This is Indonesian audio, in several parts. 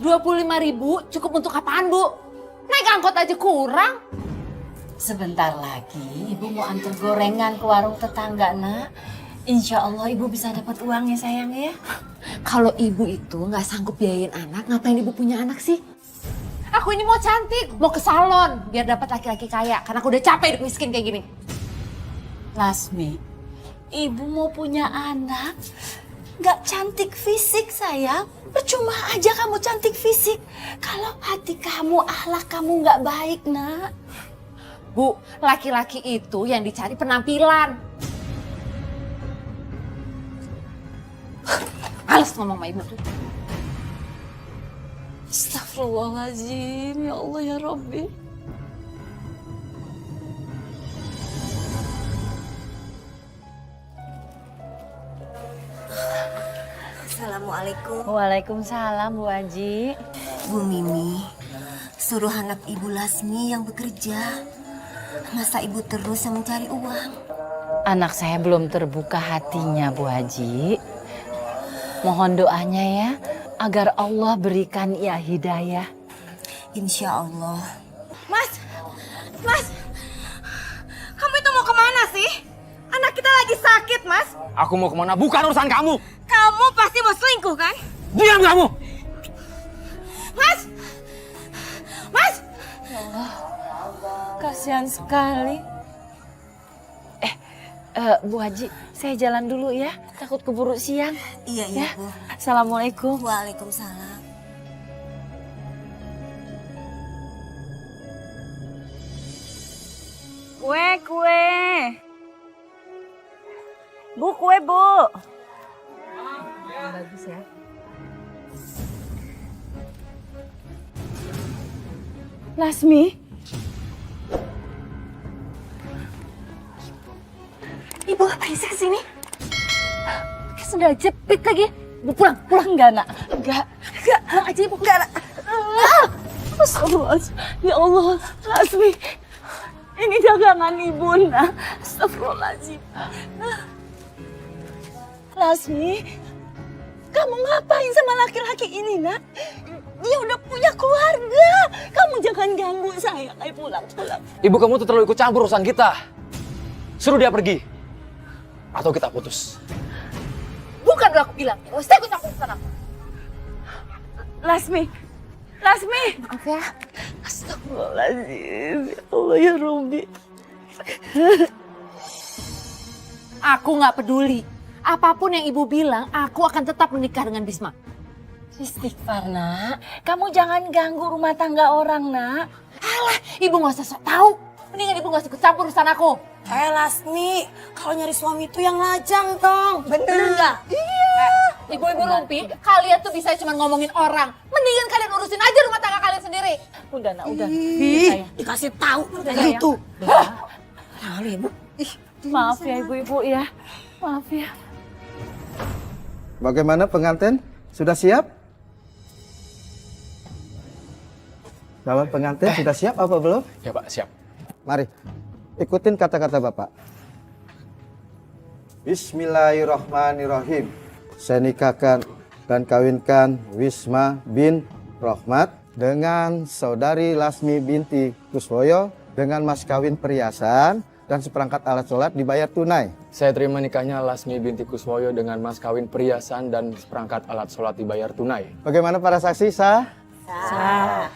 25.000 cukup untuk apaan, Bu? Naik angkot aja kurang. Sebentar lagi ibu mau antar gorengan ke warung tetangga, Nak. Insya Allah ibu bisa dapat uang ya sayang ya. Kalau ibu itu nggak sanggup biayain anak, ngapain ibu punya anak sih? Aku ini mau cantik, mau ke salon biar dapat laki-laki kaya. Karena aku udah capek hidup miskin kayak gini. Lasmi, ibu mau punya anak, nggak cantik fisik sayang. Percuma aja kamu cantik fisik. Kalau hati kamu, akhlak kamu nggak baik, Nak. Bu, laki-laki itu yang dicari penampilan. Males ngomong sama ibu tuh. Astagfirullahaladzim, ya Allah ya Rabbi. Assalamualaikum. Waalaikumsalam Bu Haji. Bu Mimi, suruh anak Ibu Lasmi yang bekerja. Masa Ibu terus yang mencari uang? Anak saya belum terbuka hatinya Bu Haji. Mohon doanya ya, agar Allah berikan ia hidayah. Insya Allah. Mas, kamu itu mau kemana sih? Anak kita lagi sakit, Mas. Aku mau kemana? Bukan urusan kamu. Kamu pasti mau selingkuh, kan? Diam kamu! Mas! Kasihan sekali. Bu Haji, saya jalan dulu ya. Takut keburu siang. Iya, Ya. Bu. Assalamualaikum. Waalaikumsalam. Kue. Bu, kue, Bu. Bagus ya. Lasmi, Ibu ngapain sih kesini? Pakai sendal jepit lagi. Bu pulang. enggak nak, enggak. Pulang aja ibu. Enggak. Astagfirullahaladzim. Ya Allah, Lasmi. Ini dagangan ibu, nak. Astagfirullahaladzim. Lasmi, kamu ngapain sama laki-laki ini, nak? Dia udah punya keluarga. Kamu jangan ganggu saya. Ayo pulang. Ibu kamu tuh terlalu ikut campur urusan kita. Suruh dia pergi. Atau kita putus. Bukan udah aku bilang. Saya ikut campur urusan aku. Lasmi. Maaf ya. Astagfirullahaladzim. Ya Allah ya Rabbi. Aku nggak peduli. Apapun yang ibu bilang, aku akan tetap menikah dengan Bisma. Istighfar, nak. Kamu jangan ganggu rumah tangga orang, nak. Alah, ibu nggak usah sok tahu. Mendingan ibu nggak usah ikut campur urusan aku. Lasmi, kalau nyari suami itu yang lajang dong. Bener nggak? Iya. Ibu-ibu rumpi, kalian tuh bisa cuma ngomongin orang. Mendingan kalian urusin aja rumah tangga kalian sendiri. Udah, nak, udah. Dikasih tahu sayang. gitu. Lalu ya, Bu. Maaf ya ibu-ibu ya. Maaf ya. Bagaimana pengantin? Sudah siap? Calon pengantin sudah siap apa belum? Ya Pak, siap. Mari, ikutin kata-kata Bapak. Bismillahirrahmanirrahim. Saya nikahkan dan kawinkan Wisma bin Rohmat dengan saudari Lasmi binti Kuswoyo dengan mas kawin perhiasan dan seperangkat alat sholat dibayar tunai. Saya terima nikahnya Lasmi binti Kuswoyo dengan mas kawin perhiasan dan seperangkat alat sholat dibayar tunai. Bagaimana para saksi sah? Sah.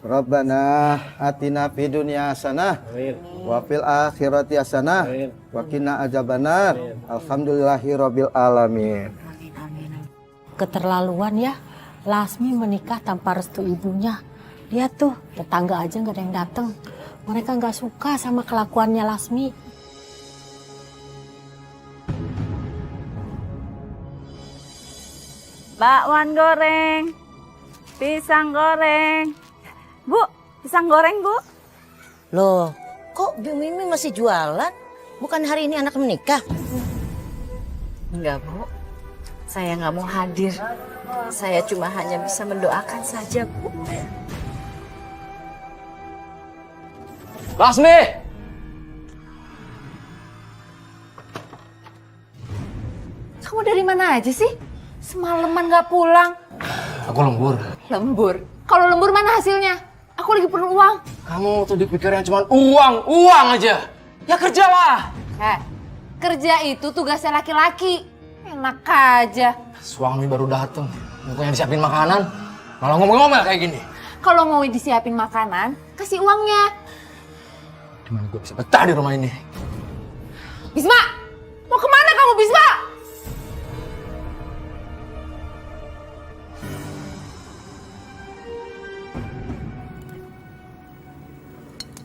Rabbana atina fid dunya hasanah wa fil akhirati hasanah wa qina adzabannar. Alhamdulillahirabbil alamin. Keterlaluan ya, Lasmi menikah tanpa restu ibunya. Lihat tuh, tetangga aja nggak ada yang datang. Mereka nggak suka sama kelakuannya Lasmi. Bakwan goreng, pisang goreng. Bu, pisang goreng, Bu. Loh, kok Bu Mimi masih jualan? Bukan hari ini anak menikah? Enggak, Bu. Saya nggak mau hadir. Saya cuma hanya bisa mendoakan saja, Bu. Lasmi! Kamu dari mana aja sih? Semalaman nggak pulang. Aku lembur. Lembur? Kalau lembur mana hasilnya? Aku lagi perlu uang. Kamu tuh dipikirnya cuma uang aja. Ya kerjalah. Kerja itu tugasnya laki-laki. Enak aja. Suami baru dateng, bukannya disiapin makanan, malah ngomel-ngomel kayak gini. Kalau mau disiapin makanan, kasih uangnya. Gimana gue bisa betah di rumah ini? Bisma! Mau kemana kamu, Bisma?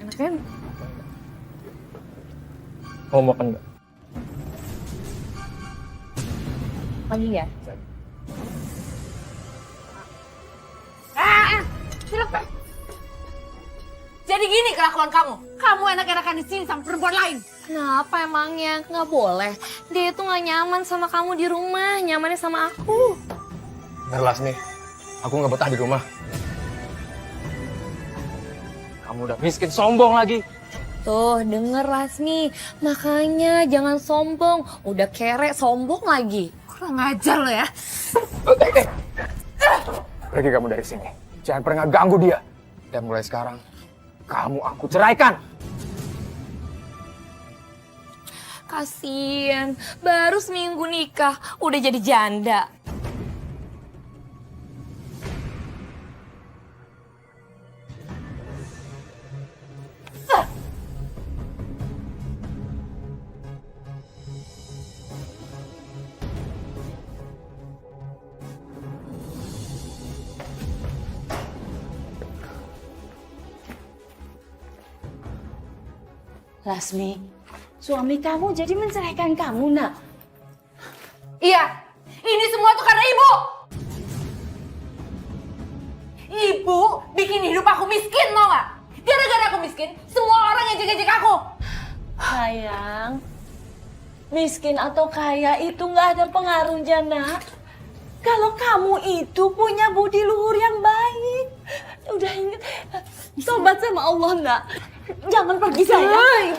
Enak kan? Mau makan nggak? Pagi ya? Silakan. Jadi gini kelakuan kamu. Kamu enak-enakan di sini sama perempuan lain. Kenapa emangnya? Nggak boleh. Dia itu nggak nyaman sama kamu di rumah, nyamannya sama aku. Bener Lasmi, aku nggak betah di rumah. Kamu udah miskin, sombong lagi. Tuh, denger Lasmi. Makanya jangan sombong. Udah kere, sombong lagi. Kurang ajar lo ya. Pergi kamu dari sini. Jangan pernah ganggu dia. Dan mulai sekarang, kamu aku ceraikan. Kasian, baru seminggu nikah, udah jadi janda. Lasmi, suami kamu jadi menceraikan kamu, nak? Iya, ini semua tuh karena ibu. Ibu bikin hidup aku miskin, tau gak? Gara-gara aku miskin, semua orang ngejek-ngejek aku. Sayang, miskin atau kaya itu nggak ada pengaruhnya, nak. Kalau kamu itu punya budi luhur yang baik. Udah inget, tobat sama Allah, nak. Jangan pergi, sayang.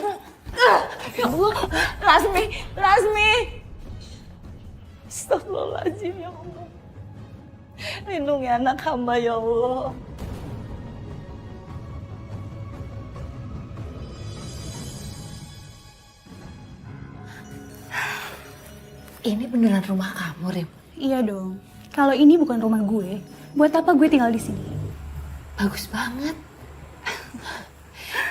Ibu, Lasmi. Astagfirullahaladzim, ya Allah. Lindungi anak hamba, ya Allah. Ini beneran rumah kamu, Rim? Iya dong. Kalau ini bukan rumah gue, buat apa gue tinggal di sini? Bagus banget.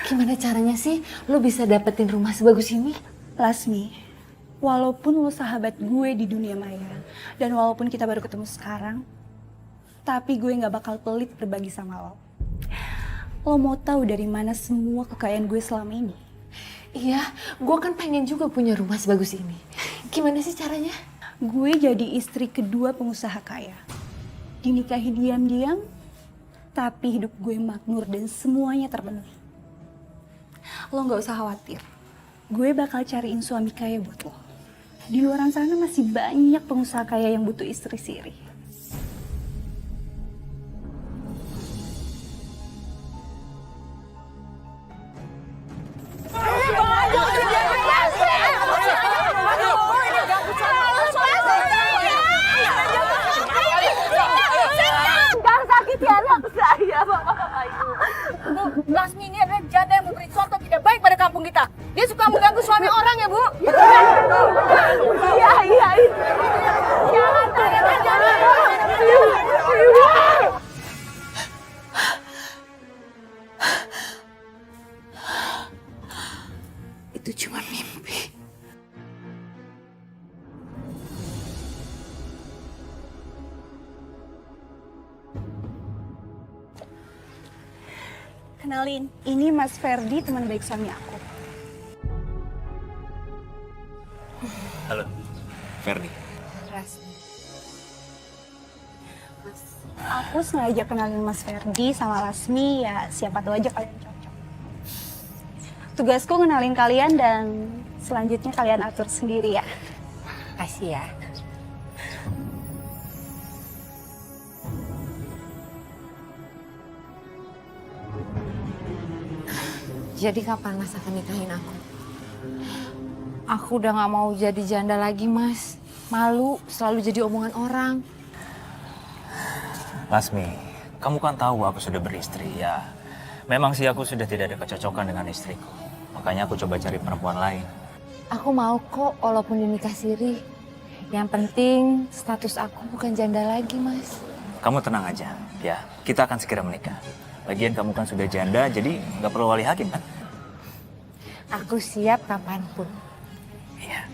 Gimana caranya sih lo bisa dapetin rumah sebagus ini? Lasmi, walaupun lo sahabat gue di dunia maya, dan walaupun kita baru ketemu sekarang, tapi gue gak bakal pelit berbagi sama lo. Lo mau tahu dari mana semua kekayaan gue selama ini? Iya, gue kan pengen juga punya rumah sebagus ini. Gimana sih caranya? Gue jadi istri kedua pengusaha kaya. Dinikahi diam-diam, tapi hidup gue makmur dan semuanya terpenuhi. Lo gak usah khawatir, gue bakal cariin suami kaya buat lo. Di luar sana masih banyak pengusaha kaya yang butuh istri siri. Lasmi ini adalah janda yang memberi contoh tidak baik pada kampung kita. Dia suka mengganggu suami orang ya, Bu. Iya. Jangan. Itu cuma mimpi. Kenalin, ini Mas Ferdi, teman baik suami aku. Halo, Ferdi. Aku sengaja kenalin Mas Ferdi sama Lasmi, ya siapa tahu aja kalian cocok. Tugasku ngenalin kalian dan selanjutnya kalian atur sendiri ya. Kasih ya. Jadi kapan Mas akan nikahin aku? Aku udah gak mau jadi janda lagi, Mas. Malu selalu jadi omongan orang. Lasmi, kamu kan tahu aku sudah beristri ya. Memang sih aku sudah tidak ada kecocokan dengan istriku. Makanya aku coba cari perempuan lain. Aku mau kok walaupun dinikah siri. Yang penting status aku bukan janda lagi, Mas. Kamu tenang aja, ya. Kita akan segera menikah. Lagian kamu kan sudah janda, jadi nggak perlu wali hakim kan? Aku siap kapanpun. Iya.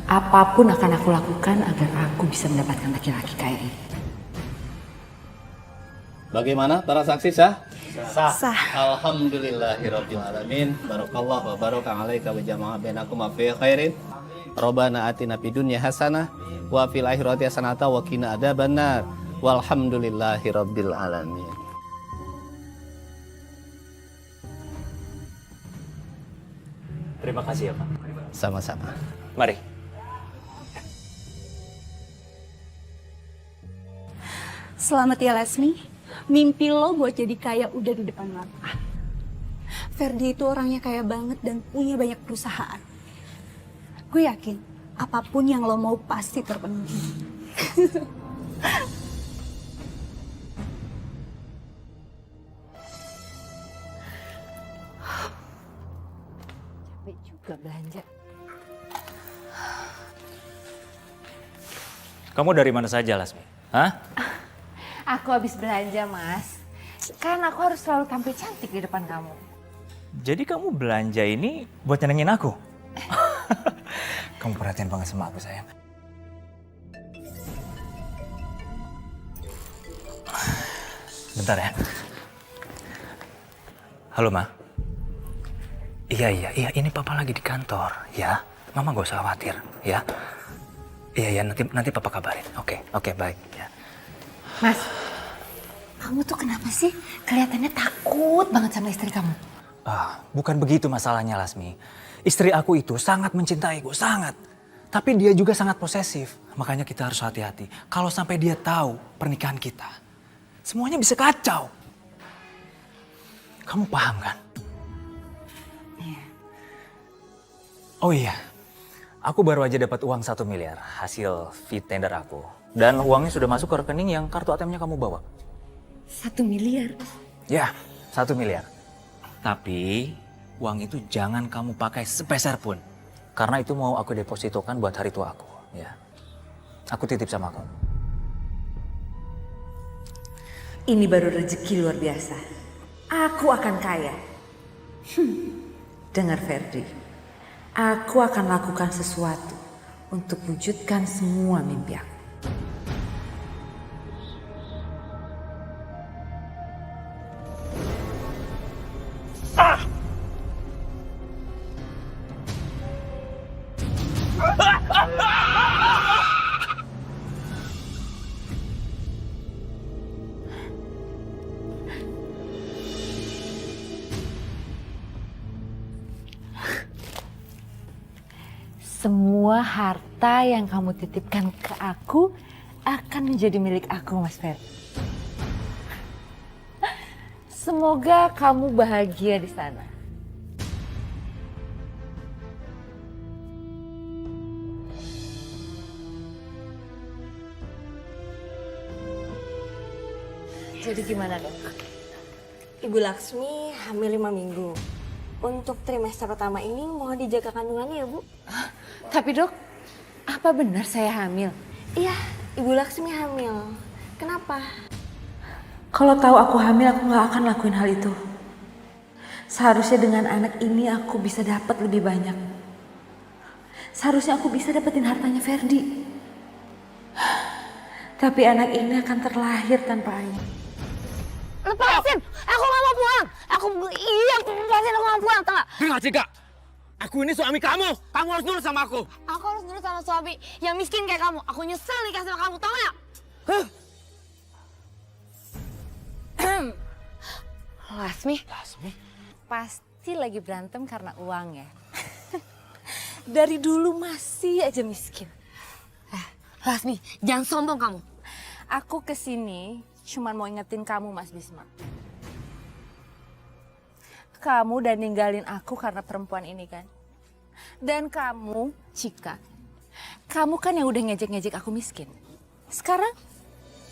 Apapun akan aku lakukan agar aku bisa mendapatkan laki-laki kayak ini. Bagaimana para saksi sah? Sah. Alhamdulillahirabbil alamin. Barakallahu wa baraka alaika wa jama'a bainakum fi khairin. Rabbana atina fid dunya hasanah wa fil akhirati hasanah wa qina adzabannar. Walhamdulillahirabbil alamin. Terima kasih ya, Pak. Sama-sama. Mari. Selamat ya Lasmi. Mimpi lo buat jadi kaya udah di depan mata. Ferdi itu orangnya kaya banget dan punya banyak perusahaan. Gue yakin apapun yang lo mau pasti terpenuhi. Capek juga belanja. Kamu dari mana saja, Lasmi? Hah? Aku habis belanja, Mas. Kan aku harus selalu tampil cantik di depan kamu. Jadi kamu belanja ini buat nyenengin aku? Kamu perhatian banget sama aku, sayang. Bentar ya. Halo, Ma. Iya, ini Papa lagi di kantor, ya. Mama gak usah khawatir, ya. Iya, nanti Papa kabarin. Oke, baik, ya. Mas, kamu tuh kenapa sih kelihatannya takut banget sama istri kamu? Bukan begitu masalahnya, Lasmi. Istri aku itu sangat mencintaiku, sangat. Tapi dia juga sangat posesif. Makanya kita harus hati-hati. Kalau sampai dia tahu pernikahan kita, semuanya bisa kacau. Kamu paham kan? Iya. Oh iya, aku baru aja dapat uang 1 miliar hasil fee tender aku. Dan uangnya sudah masuk ke rekening yang kartu ATM-nya kamu bawa. 1 miliar? Ya, 1 miliar. Tapi uang itu jangan kamu pakai sepeser pun. Karena itu mau aku depositokan buat hari tua aku. Ya, aku titip sama kamu. Ini baru rezeki luar biasa. Aku akan kaya. Dengar Ferdi, aku akan lakukan sesuatu untuk wujudkan semua mimpi aku. Semua harta yang kamu titipkan ke aku akan menjadi milik aku, Mas Fer. Semoga kamu bahagia di sana. Jadi gimana, Dok? Ibu Laksmi hamil 5 minggu. Untuk trimester pertama ini mohon dijaga kandungannya ya Bu. Tapi Dok, apa benar saya hamil? Iya, Ibu Laksmi hamil. Kenapa? Kalau tahu aku hamil, aku nggak akan lakuin hal itu. Seharusnya dengan anak ini aku bisa dapat lebih banyak. Seharusnya aku bisa dapetin hartanya Ferdi. Tapi anak ini akan terlahir tanpa ayah. Lepasin! Aku gak mau pulang! Lepasin, aku gak mau pulang, tau gak? Dengar Cika, aku ini suami kamu. Kamu harus nurut sama aku. Aku harus nurut sama suami yang miskin kayak kamu. Aku nyesel nikah sama kamu, tau gak? Lasmi, pasti lagi berantem karena uang ya. Dari dulu masih aja miskin. Lasmi, jangan sombong kamu. Aku kesini cuman mau ingetin kamu, Mas Bisma. Kamu udah ninggalin aku karena perempuan ini kan? Dan kamu, Cika, kamu kan yang udah ngejek-ngejek aku miskin. Sekarang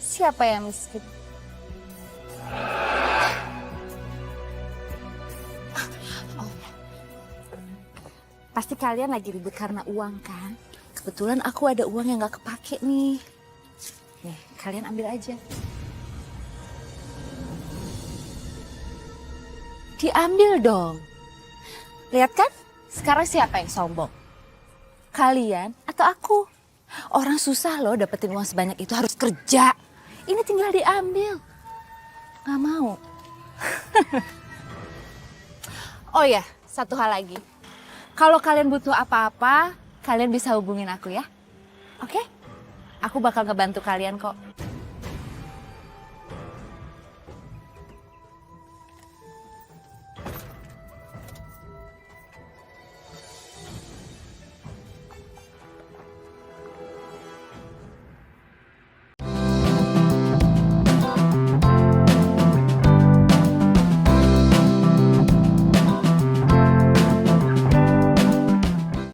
Siapa yang miskin? Oh. Pasti kalian lagi ribut karena uang kan? Kebetulan aku ada uang yang gak kepake nih. Nih, kalian ambil aja. Diambil dong. Lihat kan? Sekarang siapa yang sombong? Kalian atau aku? Orang susah loh dapetin uang sebanyak itu, harus kerja. Ini tinggal diambil. Gak mau. Oh ya, satu hal lagi. Kalau kalian butuh apa-apa, kalian bisa hubungin aku ya. Oke? Aku bakal ngebantu kalian kok.